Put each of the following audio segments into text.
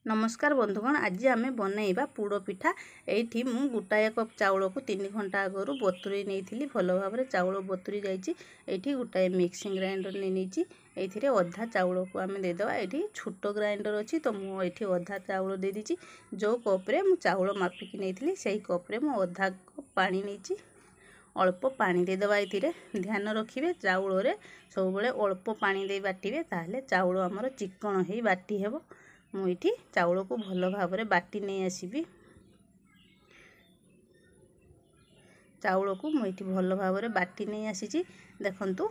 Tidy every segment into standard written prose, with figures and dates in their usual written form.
नमस्कार बंधुगण, आज आम बनइबा पोड़ पिठा। ये मु गोटाए कप चाउल को 3 घंटा आगु बतुरी नहीं भल भाव में चाउल बतुरी जाइए। गोटाए मिक्सिंग ग्राइंडर नहीं ये अधा चाउल को आम देदेवा। ये छोट ग्राइंडर अच्छी तो मुझे अधा चाउल दे दीची। जो कप्रे मु चाउल मापिक नहीं से कप्रे मु अधा कप पानी नहीं अल्प पानी देदेवा। ये ध्यान रखिए चाउल सब बड़े अल्प पानी दे बाटे ताहले चाउल आमर चिकन हो बाटी हेब। मुझे चाउल को भल भाव में बाटी नहीं आसबि। चाउल को मुझे भल भाव में बाटी नहीं आसी। देखंतु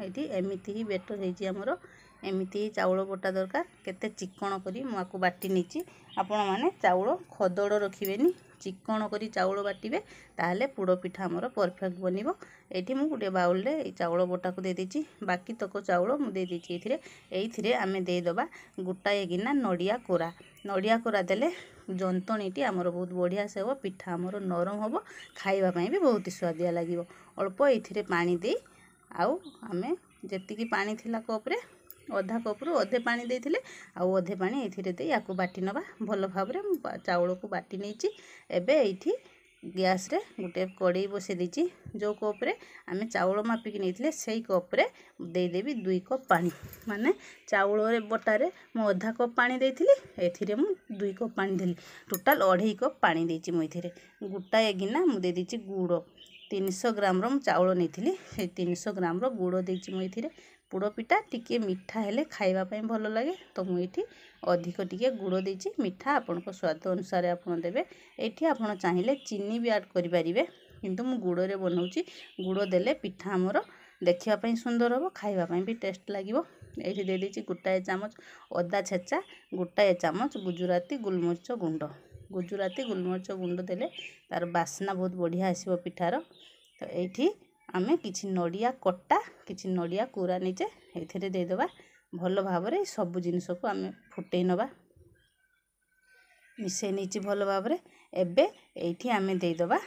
ये एमती ही बेटर होमर एमती ही चाउल बटा दरकार। केते चिकन करी मुझे बाटी नहीं। आपण मैंने चाउल खदड़ रखिए चिकन करी चाउल बाटे ताहले पोड़ पिठा आमर परफेक्ट बनिबो। ये मुझे गोटे बाउल रे चाउल बटा को दे दीची। बाकी तक चाउल मुझे दे दीची। ये आम देदेबा गोटाए गिना नड़िया कोरा। नड़िया कोरा देले जंतणीटी आमर बहुत बढ़िया से हो। पिठा आमर नरम हम खाइबापी भी बहुत स्वादिया लगे। अल्प ये पानी दे आउ आमे जेतिकी पानी थिला कप्रे अधा कप्रू अधे पानी देथिले आउ अधे पानी ये दे या बाटी नवा। भल भाव में चाउल को बाटी नहीं। एबे एठी गैस रे गोटे कड़ाई बसई दीची। जो कप्रे आमे चाउल मापिक नहीं से कप्रे देदेवी 2 कप पानी। माने चाउल बटारे मु अधा कप पानी देथिली एथिरे मु 2 कप पानी देली। टोटाल 2.5 कप पानी देची। मु एथिरे गोटाए गिना मु दे दीची गुड़ 300 ग्राम रो चाउल नहीं से 300 ग्राम रो गुड़ देची। मु एथिरे पोड़ पिठा टिके मीठा हेले खाइबा पई भल लगे तो मुझे अधिक टिके गुड़ देची। मीठा आपण स्वाद अनुसार आपन देबे। एठी आपण चाहिए चीनी भी ऐड करि परिबे किंतु मु गुड़ रे बनाउची। गुड़ देले पिठा हमर देखिया पई सुंदर हो खाइबा पई भी टेस्ट लागिवो। एठी दे देची गोटाए चामच अदा छेचा गोटाए चामच गुजराती गोलमरिच गुंड। गुजराती गोलमरिच गुंड देले तार बास्ना बहुत बढ़िया आसीबो पिठार। तो एठी आमे किछि नड़िया कटा किछि नड़िया कोरा निचे ये देदेबा। भल भाव में सब जिनस को आम फुटे नवा मिसे नहीं भल भाव में। एबे एठी आमे देदेबा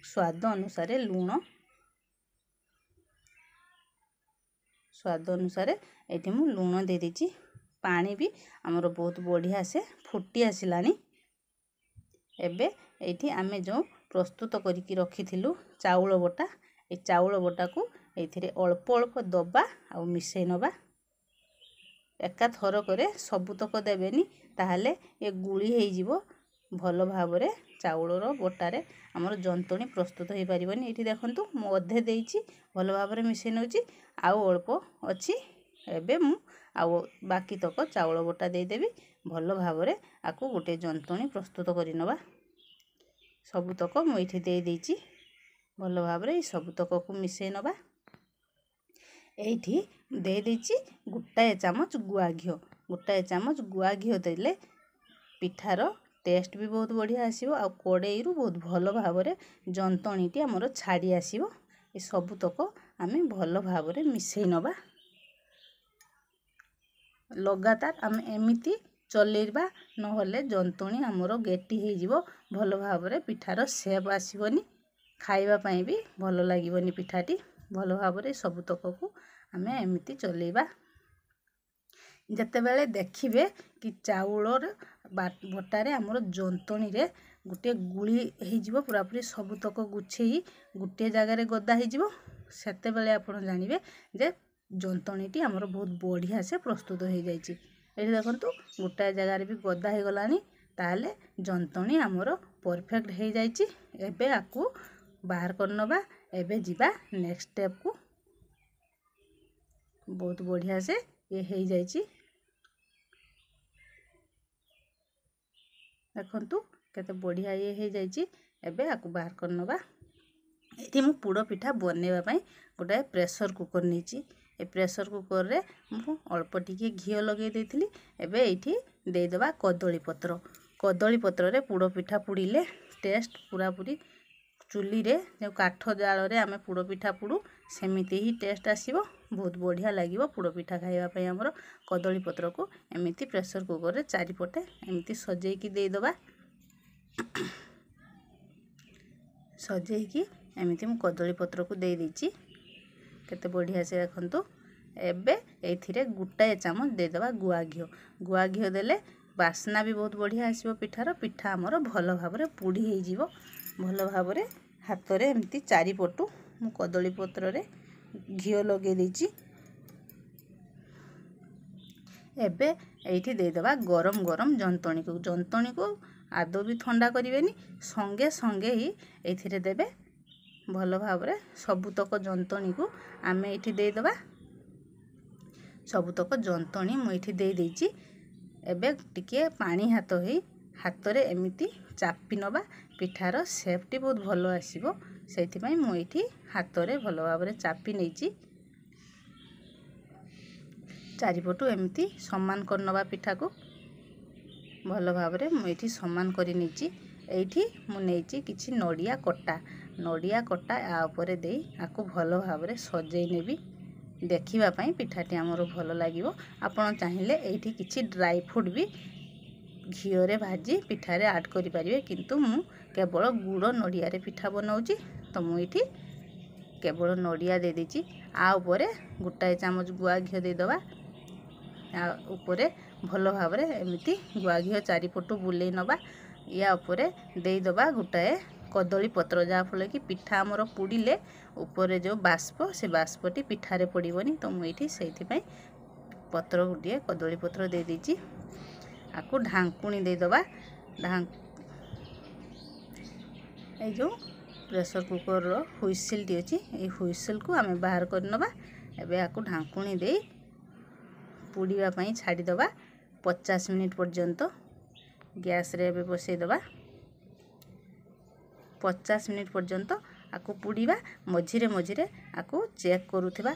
स्वाद अनुसार लूण। स्वाद अनुसार ये मु लूण दे दीची। पानी भी आमर बहुत बढ़िया से फुटी आसिलानी। एबे एठी आमे जो प्रस्तुत करिकी रखिथिलु चाउल बटा ए चाउल बटा को ये अल्प अल्प दबा आ मिसई नवा। एका थर करे सबुतक देवेनी ताहले ये गुड़ी हो जीवो। भल भाव में चाउलर बटारे आमर जंतणी प्रस्तुत हो पारिबनी। ये देखंतु मु अधे देइची भल भाव में मिसई नउची आउ अल्प अच्छी। एबे मु आउ बाकी तक चाउल बटा देदेवी। भल भाव में आकु गोटे जंतणी प्रस्तुत करि नवा। सबुतक मु ये दे देइची भल भाव में सबुतक को मिसई नवा। एठी दे दीची गोटाए चामच गुआ घिओ। गोटाए चामच गुआ घिओ देले पिठार टेस्ट भी बहुत बढ़िया आसीबो आ कड़ाई रु बहुत भल भाव में जंतणीटी आमर छाड़ी आसीबो। ए सबुतक आमे भल भाव में मिसई नवा। लगातार आम एमिति चलेबा नहले जंतणी आमर गेटी हो जीवो। भल भाव में पिठार सेप आसीबनी खाइबा पई भी भल लागिबनी। पिठाटी भल भाव में सबुतक को आम एमिति चलेबा। जेतेबेले देखिबे कि चाउलर बटारे आमर जंतणी रे गोटे गुली हो जीवो पूरा पूरी सबुतक गुछेई गोटे जगार गदा हो जीवो। सेतेबेले आपण जानिबे जे जंतणीटी आमर बहुत बढ़िया से प्रस्तुत हो जाइछि। एठी देखंतु गोटे जगार भी गदा हो गलानी ताहले जंतणी आमर परफेक्ट हो जाइछि। एबे आकु बाहर कर नबा। एबे जिबा नेक्स्ट स्टेप को। बहुत बढ़िया से ये हो जाइछि। देखंतु केते बढ़िया ये हो जाइछि। एबे आकु बाहर कर नबा। एठी मु पोड़ पिठा बनेबा पई गोटे प्रेशर कुकर नीची। ए प्रेशर कुकर रे मु अल्प टिके घिओ लगे देथिली। एबे एठी दे देबा कदली पत्र। कदली पत्र रे पोड़ पिठा पुड़िले टेस्ट पूरा पूरी चुली रे जो काठ जाल रे आमे पोड़ पिठा पुड़ू सेमिति ही टेस्ट आसीबो। बहुत बढ़िया लागिबो पोड़ पिठा खाइबा पई। हमर कदली पत्र को एमिति प्रेशर कुकर रे चारिपटे एमिति सजेकी दे दबा। सजेकी एमिति मु कदली पत्र को दे दीची। केते बढ़िया से देखंतु। एबे एथिरे गोटाए चामच दे दबा गुआ घिओ। गुआ घिओ देले बास्ना भी बहुत बढ़िया आसीबो पिठार। पिठा हमर भल भाबरे पुड़ी हे जीवो। भल भाबरे हाथ रे एमती चारिपटू मु कदली पत्र रे घिओ लगे देछि। एबे एठी दे देबा गरम गरम जंतणी को आदो भी ठंडा करिवेनी, संगे संगे ही एथिरे देबे भल भाबरे सबुतक जंतणी को आमे एठी दे देबा। सबुतक जंतणी मु एठी दे देछि। एबे टिके पानी हाथ होई हाथ रे एमिति चापी नबा। पिठार शेपटी बहुत भलो आसीबो, सेति पई मु एठी हाथ रे भलो भाबरे चापी नेछि। चारिपटू एमिति समान कर नबा। पिठा को भलो भाबरे मु एठी समान करि नेछि। एठी मु नेछि किछि नडिया कटा आ ऊपर देई आकु भलो भाबरे सजेई नेबी। देखिबा पई पिठाटी हमरो भलो लागिवो। आपण चाहिले एठी किछि ड्राई फ्रूट भी घिओ रे भाजी पिठा रे ऐड करि परिबे, किंतु मु केवल गुड़ नडिया रे पिठा बनाउची, तो मु एठी केवल नडिया दे देछि। आ ऊपर गोटाए चामच गुआ घिओ दे दबा। आ ऊपर भलो भाबरे एमिति गुआ घिओ चारिपटू बुलेई नबा। या ऊपर दे दबा गोटाए कदली पत्र, जा फले कि पिठा हमर पुड़िले ऊपर जो बाष्प से बाष्पटी पिठा रे पड़िबनी। तो मु एठी सेति पई पत्र गुटिए कदली पत्र दे देछि। आकु ढांकुणी दे दबा। ए जो प्रेशर कुकर रो हुइसिल टी अछि, ए हुइसिल को आमे बाहर कर नबा। एबे आकु ढांकुणी दे पुड़ीवा पई छाडी दबा 50 मिनिट पर्यंत। गैस रे एबे बसई दबा 50 मिनिट पर्यंत आकु पुड़ीवा। मझिरे मझिरे आकु चेक करूथिबा।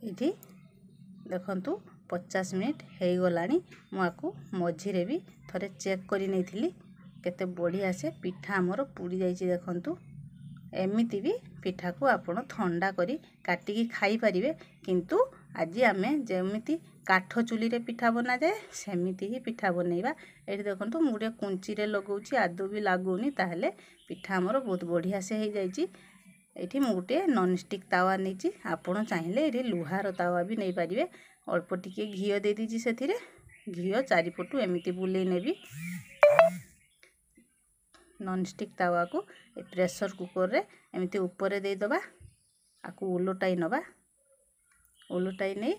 इठी देखंतु 50 मिनिट हे गलानी। मु आकु मझिरे भी थरे चेक करि नेथिली केते बढ़िया से पिठा हमर पुड़ी जाईची। देखंतु एमिति भी पिठा को आपण ठंडा करी काटी की खाई परिबे, किंतु आज आमे जेमिति काठ चुली रे पिठा बना जाए सेमिति ही पिठा बनेइबा। एठी देखंतु मु गुटे कुंची रे लगाउची, आदो भी लागुनी, ताहले पिठा हमर बहुत बढ़िया से हे जाईची। एठी मु गुटे नॉन स्टिक तावा नेची, आपण चाहिले एठी लुहार तावा भी नै परिबे। अल्प टिके घिओ दे दीची, सेथिरे घिओ चारिपटू एमिति बुलेई नेबी। नॉन स्टिक तावा को प्रेशर कुकर रे एमिति ऊपर दे दबा। आकु उलटाई नबा। उलटाई नै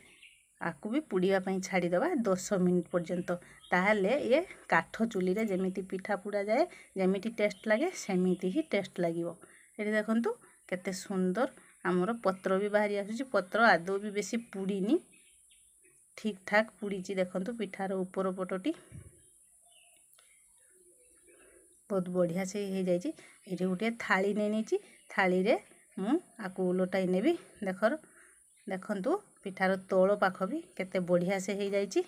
आकु भी पुड़िया पई छाडी दबा 10 मिनिट पर्यंत। ताहले ये काठ चुली रे जेमिति पिठा पुड़ा जाए, जेमिति टेस्ट लागे सेमिति ही टेस्ट लागिवो। एठी देखंतु केते सुंदर हमर पत्र भी बाहरी आसुची। पत्र आदो भी बेसी पुड़ीनी, ठीक ठाक पुड़ीची। देखंतु पिठार ऊपर पटटी बहुत बढ़िया से हे जाईची। एठी गुटे थाली नै नेची, थाली रे मु आकु उलटाई नेबी। देखंतु पिठार तोळ पाख भी केते बढ़िया से हे जाईची।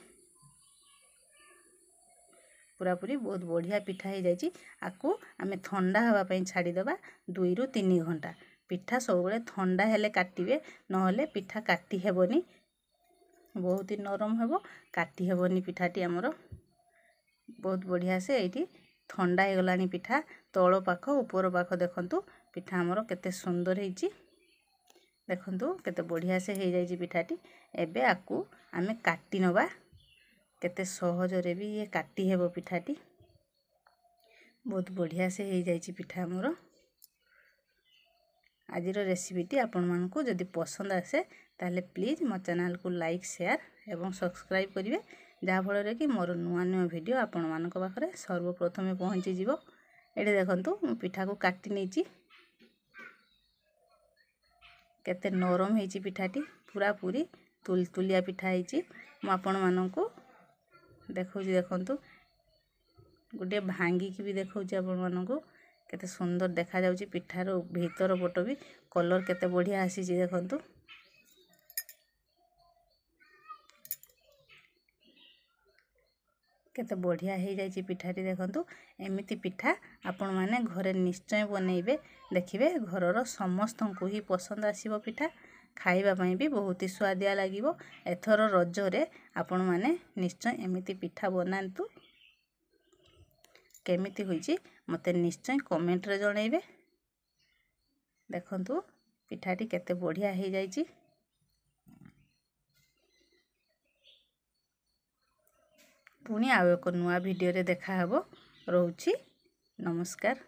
पूरा पूरी बहुत बढ़िया पिठा हे जाईची। आकु आमे ठंडा हवा पई छाडी दबा 2 रु 3 घंटा। पिठा सब बेले ठंडा हेले काटिबे, नहले पिठा काटी हेबनी, बहुत ही नरम हेबो, काटी हेबनी। पिठाटी हमर बहुत बढ़िया से एठी ठंडा हे गलानी पिठा। तोळ पाख ऊपर पाख देखंतु पिठा हमर केते सुंदर हेची। देखंतु केते बढ़िया से हे जाईची पिठाटी। एबे आकु आमे काटी नबा। केते सहज रे भी ये काटी हेबो पिठाटी। बहुत बढ़िया से हे जाईची पिठा हमर। आजिर रेसिपीटी आपण मानकु जदि पसंद आसे ताले प्लीज मो चैनल को लाइक शेयर एवं सब्सक्राइब करिवे, जहा फल कि मोर नुआ नुआ वीडियो आपण मानक पाखरे सर्वप्रथमे पहुंची जिवो। एठी देखंतु मु पिठा को काटी नेची। केते नरम हेची पिठाटी, पूरा पूरी तुलतुलिया पिठा हेची। मु आपण मानकु देखौची। देखंतु गुटे भांगी की भी देखौची आपण मानकु केते सुंदर देखा जाउची। पिठार भीतर पट भी कलर केते बढ़िया आसीची। देखंतु केते बढ़िया हे जाईची पिठाटी। देखंतु एमिति पिठा आपण माने घरे निश्चय बनेइबे, देखिबे घरर समस्तंकु ही पसंद आसीबो। पिठा खाइबा पई भी बहुत ही स्वादिया लागिबो। एथर रज रे आपण माने निश्चय एमिति पिठा बनांतु। केमिति होईची मते निश्चय कमेंट रे जणाइबे। देखंतु ପିଠାଟି କେତେ ବଢ଼ିଆ ହେଇଯାଇଛି। ପୁଣି ଆଉ ଏକ ନୂଆ ଭିଡ଼ିଓରେ ଦେଖାହବ। ରହୁଛି, ନମସ୍କାର।